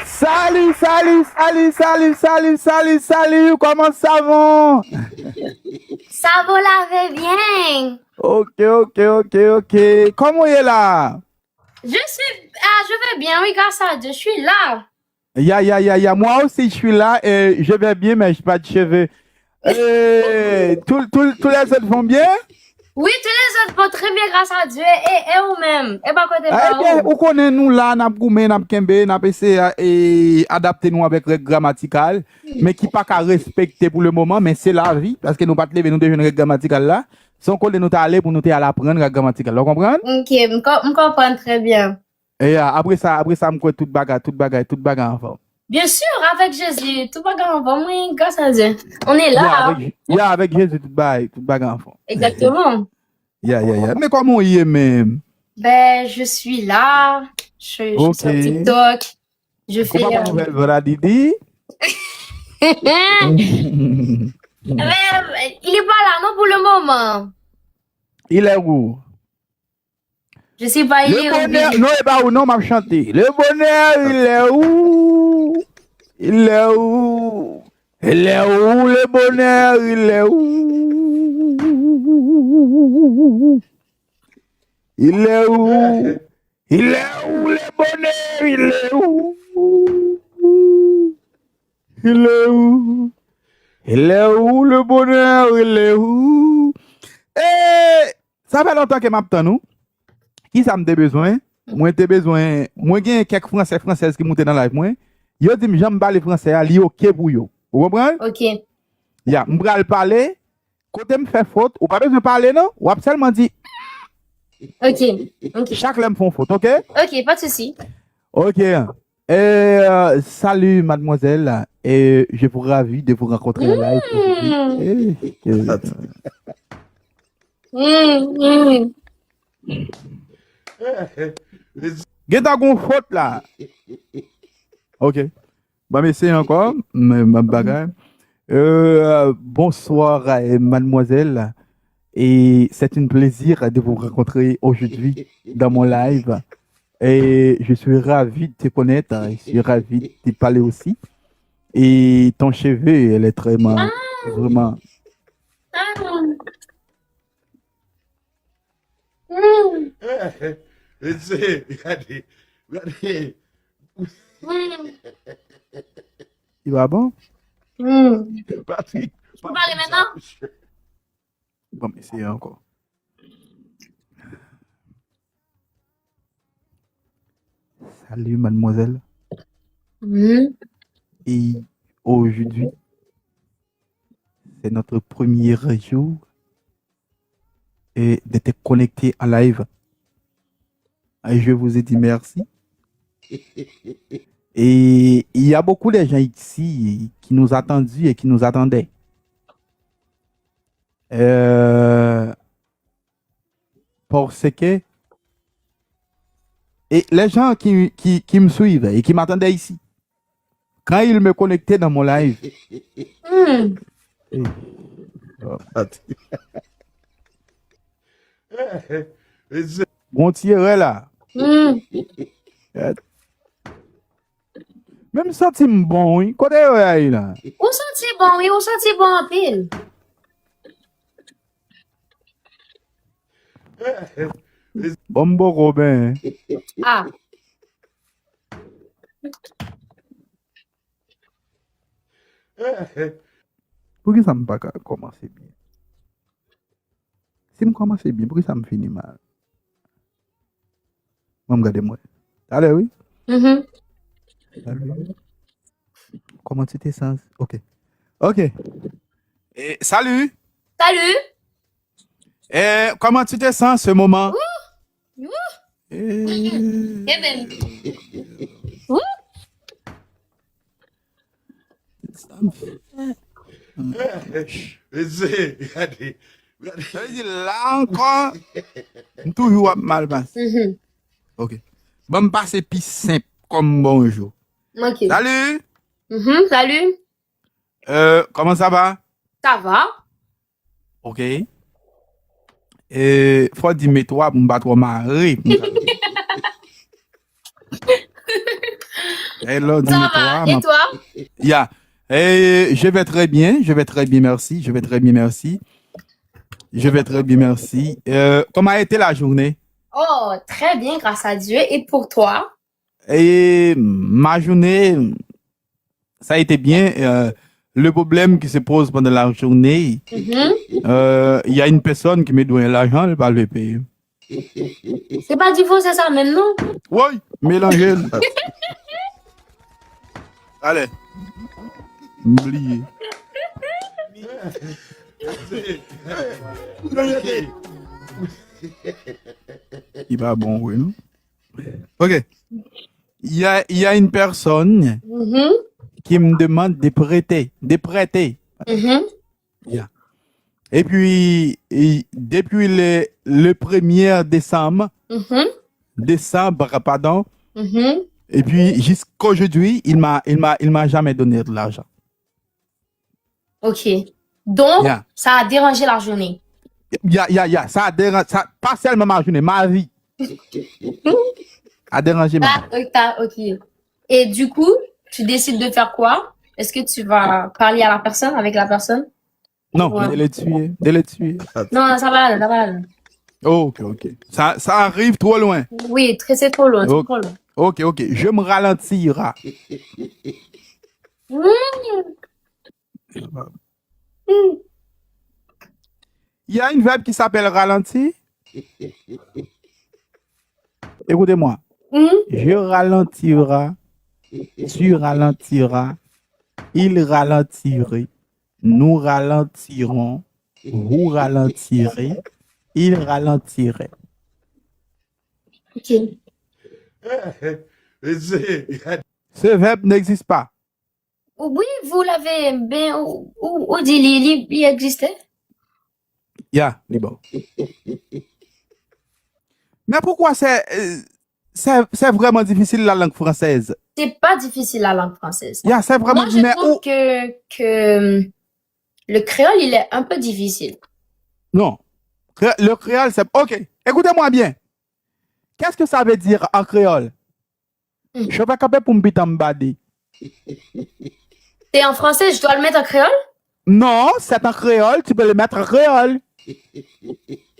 Salut, salut, salut, salut, salut, salut, salut, comment ça va? Ça vous l'avez bien. Ok, ok, ok, ok. Comment il est là? Je vais bien, oui, grâce à Dieu, je suis là. Moi aussi, je suis là et je vais bien, mais je n'ai pas de cheveux. Tous les autres vont bien? Oui, tous les autres vont très bien grâce à Dieu et vous-même. Et pas côté Eh par bien, où? où connaît nous là, n'a goumé, n'a kembe, n'a essayé et adapter nous avec règles grammaticales, mais qui pas qu'à respecter pour le moment, mais c'est la vie, parce que nous pas te lever nous devons règles grammaticales là, sans qu'on nous aller pour nous aller apprendre règles grammaticales, vous comprenez? Ok, je comprends très bien. Et après ça, me toute bagarre en forme. Bien sûr, avec Jésus, tout va bien, oui, grâce à Dieu. On est là. Avec Jésus, toute bagarre en forme. Exactement. Mais comment il est même? Ben, je suis là. Je suis sur TikTok. Je fais. Comment on nouvelle voilà Didi? Il est pas là, non, pour le moment. Il est où? Je sais pas, il est Le bonheur, non, et pas où, non, m'a chanté. Le bonheur, il est où? Il est où? Il est où, le bonheur, il est où? Il est où? Il est où, le bonheur, il est où? Il est où? Il est où, le bonheur, il est où? Eh, ça fait longtemps que m'attend nous. Qui ça me des besoin? Moi j'ai besoin, moi j'ai quelques françaises qui montent dans la live moi. Yo dit j'aime parler français, li OK pour yo. Vous comprenez? Ok. Ya, m'bral parler, côté me fait faute, ou pas besoin de parler non, ou seulement dit Ok. Ok. chaque l'aime font faute, OK? Ok, pas de souci. OK. Salut mademoiselle, et je vous ravi de vous rencontrer en live aujourd'hui. Geta gon faute là. OK. Bah mais c'est encore ma bagarre. Bonsoir mademoiselle, et c'est un plaisir de vous rencontrer aujourd'hui dans mon live. Et je suis ravi de te connaître, je suis ravi de te parler aussi. Et ton cheveu, elle est vraiment. Il va bon? Tu peux parler maintenant? Bon, mais c'est encore. Salut mademoiselle. Et aujourd'hui, c'est notre premier jour et d'être connecté en live. Et je vous ai dit merci. Et il y a beaucoup de gens ici qui nous attendaient et qui nous attendaient. Parce que et les gens qui me suivent et qui m'attendaient ici, quand ils me connectaient dans mon live, bon tiré là. Même senti bon, oui. Côté là. Où senti bon, oui, où senti bon en pile. Bombo Robin. Ah. Pourquoi ça me pas commencer bien? Si je commence bien, pourquoi ça me finit mal? Moi, regardez-moi. Allez, oui. Allez. Comment tu te sens? Ok. Et, salut. Salut. Et, comment tu te sens ce moment? Kevin. Là encore, toujours mal passé. Ok. Bon, me passer plus simple comme bonjour. Ok. Salut. Salut. Comment ça va? Ça va? Ok. Faut dire, mais toi, pour me battre mari. Hello, Ça dis-moi va. toi. Et toi? Yeah. Et je vais très bien, merci. Je vais très bien, merci. Je vais très bien, merci. Comment a été la journée? Oh, très bien, grâce à Dieu. Et pour toi? Et ma journée, ça a été bien. Le problème qui se pose pendant la journée, Mhm. il y a une personne qui me doit l'argent, elle va le payer. C'est pas divorcé ça même, non? Oui, mélangez. Allez, oubliez. Il va bon, oui, non? Ok. Il y a une personne Mhm. qui me demande de prêter. Mhm. Yeah. Et puis, depuis le 1er décembre, Mhm. pardon, Mhm. et puis jusqu'aujourd'hui, il m'a jamais donné de l'argent. Ok. Donc, Yeah. ça a dérangé la journée. Ça a dérangé, pas seulement ma journée, ma vie a dérangé ma vie. Ok. Et du coup, tu décides de faire quoi? Est-ce que tu vas parler à la personne, avec la personne? Non, Ouais. de le tuer. Non, ça va, ça va. Oh, ok. Ça arrive trop loin. Oui, c'est trop loin, c'est Ok. trop loin. Ok. Je me ralentirai. Mm. Mm. Il y a une verbe qui s'appelle ralentir. Écoutez-moi. Mm. Je ralentirai. Tu ralentiras. Il ralentirait. Nous ralentirons. Vous ralentirez. Il ralentirait. Ok. Ce verbe n'existe pas. Oui, vous l'avez bien, ou dit, il existait? Yeah, c'est bon. Mais pourquoi c'est vraiment difficile la langue française? C'est pas difficile la langue française. Yeah, c'est vraiment. Moi, je trouve que le créole, il est un peu difficile. Non. Le créole, c'est. Ok. Écoutez-moi bien. Qu'est-ce que ça veut dire en créole? Je vais capable pour me bitambadi. C'est en français, je dois le mettre en créole? Non, c'est en créole, tu peux le mettre en créole.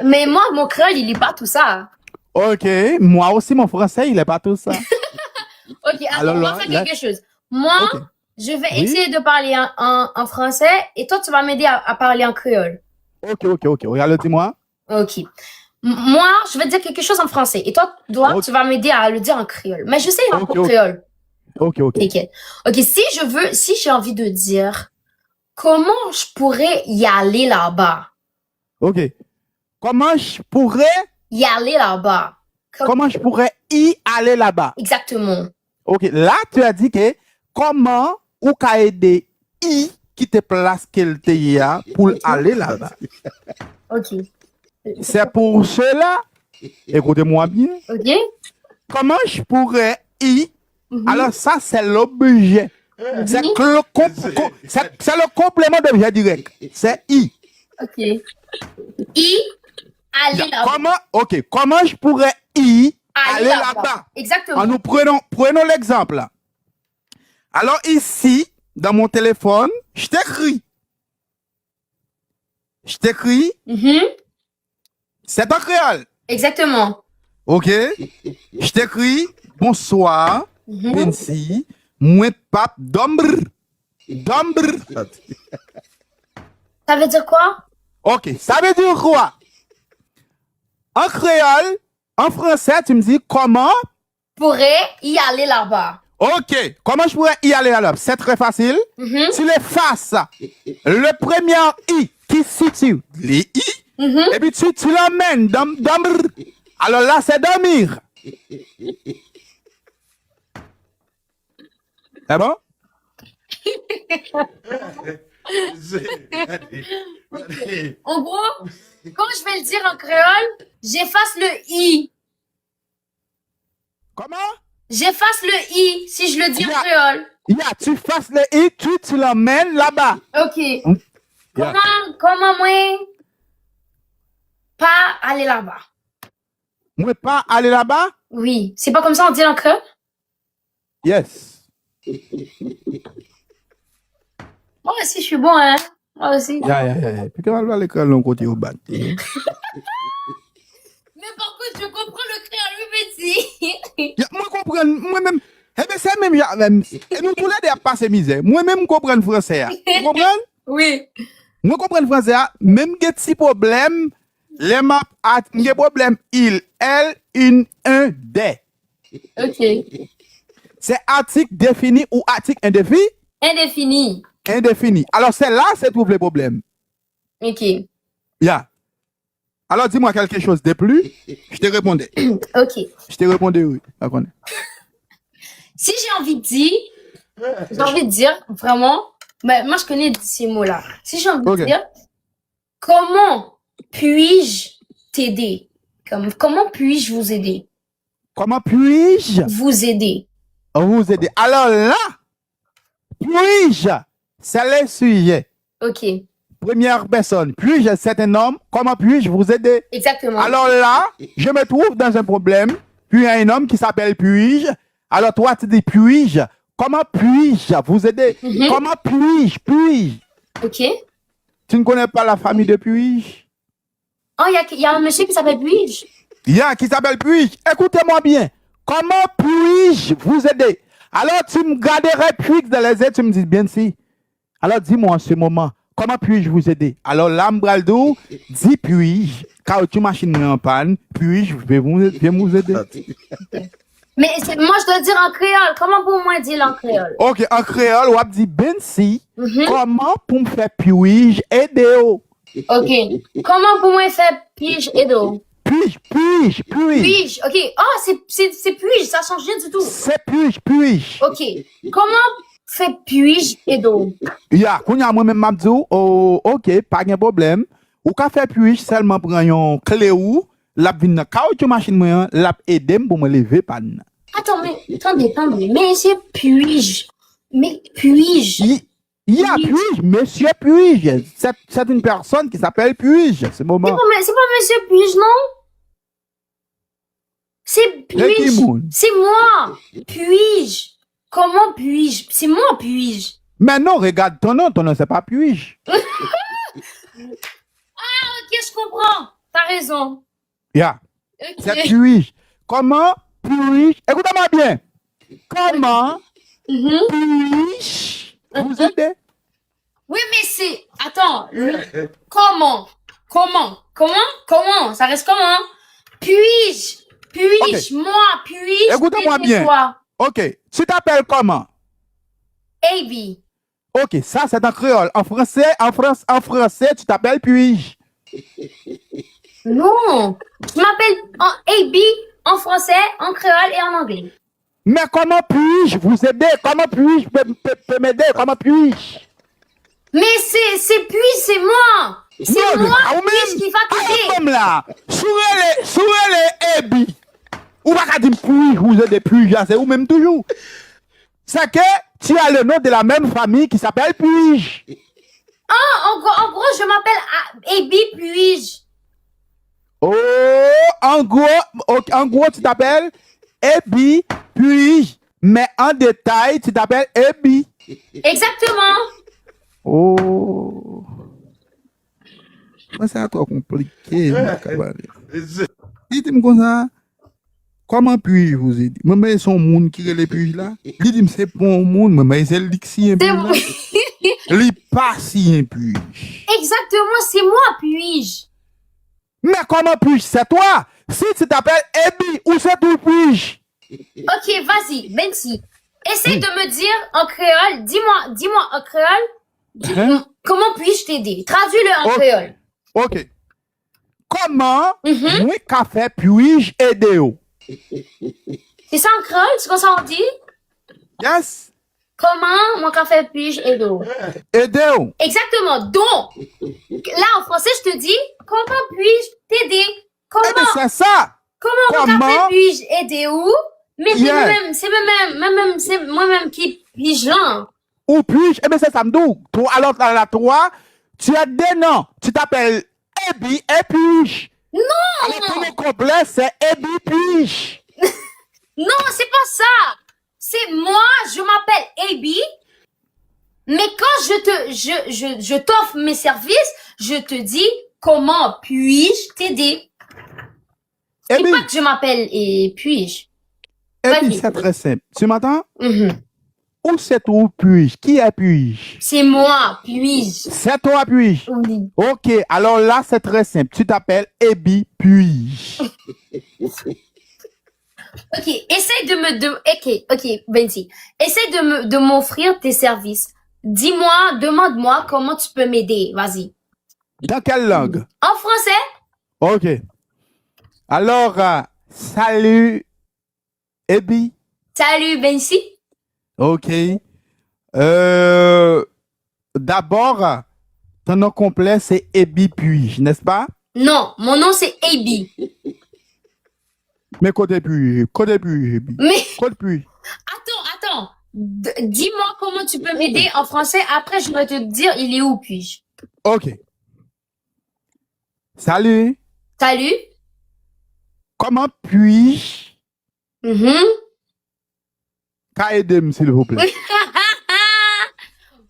Mais moi, mon créole, il lit pas tout ça. Ok, moi aussi, mon français, il est pas tout ça. Ok, alors on va faire quelque chose. Moi, Ok. je vais essayer de parler en français et toi, tu vas m'aider à parler en créole. Ok. Regarde, dis-moi. Ok. Moi, je vais dire quelque chose en français et toi, tu vas m'aider à le dire en créole. Mais je sais un peu créole. Ok. Ok, si j'ai envie de dire comment je pourrais y aller là-bas. Ok. Comment je pourrais y aller là-bas? Comment je pourrais y aller là-bas? Exactement. Ok, là, tu as dit que comment ou qu'a aidé I qui te place qu'elle te y a pour aller là-bas. Ok. C'est pour cela, écoutez-moi bien, Ok. comment je pourrais y. Alors ça, c'est l'objet. C'est le complément d'objet direct. C'est I. Ok. Y aller là-bas. Comment je pourrais y aller là-bas? Là Exactement. Alors, nous prenons l'exemple. Alors ici, dans mon téléphone, je t'écris. C'est en créole. Exactement. Ok. Je t'écris bonsoir, Bensi, moi pape d'ombre. Ça veut dire quoi? Ok, ça veut dire quoi? En créole, en français, tu me dis comment? Pourrais y aller là-bas. Ok, comment je pourrais y aller là-bas? C'est très facile. Tu les fasses. Le premier I qui situe les I, et puis tu l'emmènes dans. Alors là, c'est dormir. C'est bon? En gros, quand je vais le dire en créole, j'efface le I. Comment? J'efface le I si je le dis en créole. Tu fasses le I, tu l'emmènes là-bas. Ok. Comment moi pas aller là-bas? Moi pas aller là-bas? Oui. C'est pas comme ça on dit en créole? Yes. Moi aussi, je suis bon, hein. Moi aussi. Ya. Puis quand on va l'école, on côté au bat. Mais par contre, je comprends le créole, oui, petit. Moi, comprends, moi-même, eh bien, c'est même, et nous tous les deux à passer misère. Moi-même, comprendre français. Vous comprenez? Oui. Moi, comprendre français, même que si problème, les maps, des problèmes, il, elle, une, un, des. Ok. C'est article défini ou article indéfini? Indéfini. Indéfini. Alors, c'est là, c'est tout le problème. Ok. Ya. Alors, dis-moi quelque chose de plus. Je te répondais. Ok. Je te répondais, oui. D'accord. Si j'ai envie de dire, vraiment, ben, moi je connais ces mots-là. Si j'ai envie Ok. de dire, comment puis-je t'aider? Comment puis-je vous aider? Comment puis-je Vous aider. vous aider? Alors là, puis-je, c'est le sujet. Ok. Première personne, puis-je, c'est un homme, comment puis-je vous aider? Exactement. Alors là, je me trouve dans un problème, puis il y a un homme qui s'appelle puis-je. Alors toi, tu dis puis-je, comment puis-je vous aider? Mhm. Comment puis-je? Ok. Tu ne connais pas la famille de puis-je? Oh, il y a un monsieur qui s'appelle Puis-je. Il y a un qui s'appelle puis-je. Écoutez-moi bien. Comment puis-je vous aider? Alors tu me garderais puis dans les aides, tu me dis bien si. Alors dis-moi en ce moment, comment puis-je vous aider? Alors l'ambraldo dit puis-je, car tu machine en panne, puis-je vais vous aider? Mais moi je dois dire en créole. Comment pour moi dire en créole? Ok, en créole, on dit ben si, Mhm. comment pour me faire puis-je aider? Ok. Comment pour moi faire Puis-je aider? Puis-je. Puis-je. Ok. Oh, c'est Puis-je. Ça change rien du tout. C'est puis-je. Ok. Comment fait Puis-je aider? Ya, kounya moi-même m'abdou, oh, ok, pas de problème. Ou ka fait puis seulement prendre yon clé ou, la vin nan caoutchouc machine moi, la aidem pour me lever panne. Attends, mais attendez. Mais c'est Puis-je. Mais Puis-je. Ya puis monsieur puis c'est une personne qui s'appelle puis ce moment. C'est pas monsieur Puis-je, non? C'est Le Puis-je. Kimoun. C'est moi. Puis-je. Comment puis-je? C'est moi puis-je. Mais non, regarde ton nom c'est pas puis Ok, je comprends. T'as raison. Ya, Ok. c'est puis Comment puis écoutez-moi bien. Comment Mhm. puis vous aider? Oui, mais c'est... Attends. Comment? Ça reste comment? Puis-je? Moi? Puis-je? Écoutez-moi t'aider bien. toi? Ok, tu t'appelles comment? AB. Ok, ça c'est en créole. En français, tu t'appelles puis-je. Non. Je m'appelle AB en français, en créole et en anglais. Mais comment puis-je vous aider? Comment puis-je peux m'aider? Comment puis-je? Mais c'est puis-je, c'est moi. C'est moi puis-je qui va t'aider. Comme là, sur les ébi. Ou pas dire puis-je vous aider puis-je, c'est ou même toujours. C'est que tu as le nom de la même famille qui s'appelle puis-je. Ah, en gros, je m'appelle AB puis-je. Oh, en gros, tu t'appelles Ebi, puis, mais en détail, tu t'appelles Ebi. Exactement. Oh. C'est un trop compliqué, ma cabane. Dites-moi comme ça, comment puis-je vous aider? Moi, c'est son monde qui est le puis là. Dites-moi, c'est bon monde, mais c'est lui qui est C'est un moi. puis. Lui pas si un puis. Exactement, c'est moi puis-je. Mais comment puis-je? C'est toi. Si tu t'appelles Ebi, ou c'est tout puis-je? Ok, vas-y, Bensi. Essaye de me dire en créole. Dis-moi en créole. Comment puis-je t'aider? Traduis-le en créole. Ok. Comment, Mhm. moi, café, puis-je aider? C'est ça en créole? C'est comme ça on dit? Yes? Comment mon café puis-je aider? Aider. Exactement. Donc, là en français, je te dis, comment puis-je t'aider? Eh bien, c'est ça. Comment mon café puis-je aider où? Mais Yeah. c'est moi-même qui puis-je là. Ou puis-je, eh bien, c'est ça, m'dou. Toi, alors, là, toi, tu as des noms. Tu t'appelles Ebi et puis-je. Non! Alors, ton nom complet, c'est Ebi puis-je. Non, c'est pas ça. c'est moi, je m'appelle AB, mais quand je t'offre mes services, je te dis comment puis-je t'aider. C'est Ebi, pas que je m'appelle et puis-je. Ebi, Vas-y. c'est très simple. Tu m'entends? Mhm. Où c'est toi puis-je? Qui est puis-je? C'est moi, puis-je. C'est toi puis-je. Oui. Ok, alors là, c'est très simple. Tu t'appelles Ebi puis-je. Ok, essaye ok, Benzi. Essaye de m'offrir tes services. Dis-moi, demande-moi comment tu peux m'aider. Vas-y. Dans quelle langue? En français? Ok. Alors, salut, Ebi. Salut, Benzi. Ok. D'abord, ton nom complet, c'est Ebi puis-je, n'est-ce pas? Non, mon nom c'est AB. Mais côté puis-je, Ebi. Mais Côté puis-je. attends. Dis-moi comment tu peux m'aider en français. Après, je vais te dire il est où puis-je. Ok. Salut, Salut. comment puis-je Mhm. aider, s'il vous plaît?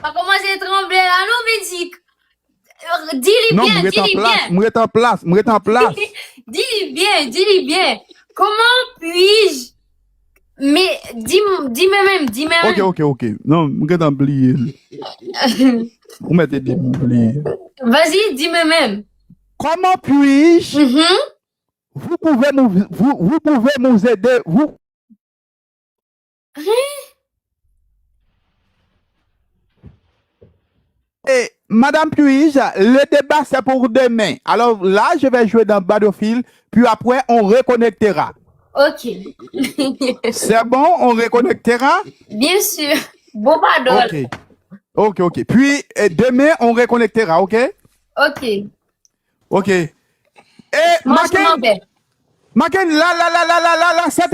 On va commencer à trembler là, non, Benzi. Dis-lui Non, bien, je suis en dis-lui place, bien. je suis en place, je suis en place. Dis-lui bien. Comment puis-je? Mais dis-moi même. Ok. Non, je suis oublié. Vous mettez des oubliés. Vas-y, dis-moi même. Comment puis-je Mhm. vous pouvez nous aider, vous. Et Madame puis-je, le débat c'est pour demain. Alors là, je vais jouer dans Battlefield, puis après on reconnectera. Ok. C'est bon, on reconnectera? Bien sûr. Bon pardon. Ok. Puis demain, on reconnectera, ok? Ok. Et Moi, je m'en vais. Maken, là, c'est